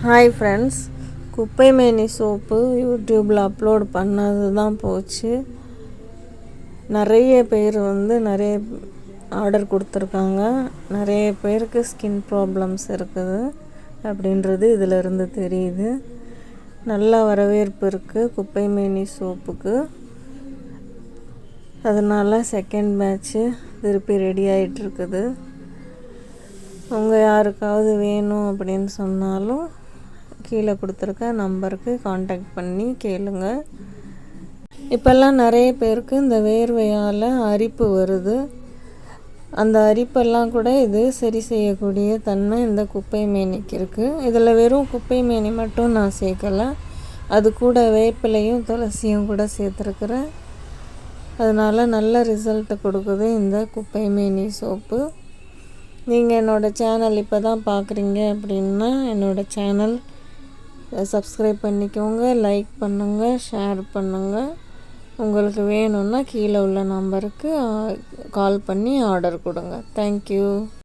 Hi friends, குப்பைமேனி soap யூடியூப்பில் upload பண்ணது தான் போச்சு. நிறைய பேர் நிறைய ஆர்டர் கொடுத்துருக்காங்க. நிறைய பேருக்கு ஸ்கின் ப்ராப்ளம்ஸ் இருக்குது அப்படின்றது இதிலிருந்து தெரியுது. நல்ல வரவேற்பு இருக்குது குப்பைமேனி சோப்புக்கு. அதனால் செகண்ட் பேட்ச்சு திருப்பி ரெடி ஆகிட்டுருக்குது. உங்கள் யாருக்காவது வேணும் அப்படின்னு சொன்னாலும் கீழே கொடுத்துருக்க நம்பருக்கு காண்டாக்ட் பண்ணி கேளுங்க. இப்போல்லாம் நிறைய பேருக்கு இந்த வேர்வையால் அரிப்பு வருது. அந்த அரிப்பெல்லாம் கூட இது சரி செய்யக்கூடிய தன்மை இந்த குப்பைமேனிக்கு இருக்குது. இதில் வெறும் குப்பைமேனி மட்டும் நான் சேர்க்கலை, அது கூட வேப்பிலையும் துளசியும் கூட சேர்த்துருக்குறேன். அதனால் நல்ல ரிசல்ட் கொடுக்குது இந்த குப்பைமேனி சோப்பு. நீங்கள் என்னோடய சேனல் இப்போ தான் பார்க்குறீங்க அப்படின்னா என்னோடய சேனல் சப்ஸ்கிரைப் பண்ணிக்கோங்க, லைக் பண்ணுங்கள், ஷேர் பண்ணுங்கள். உங்களுக்கு வேணும்னா கீழே உள்ள நம்பருக்கு கால் பண்ணி ஆர்டர் கொடுங்க. தேங்க்யூ.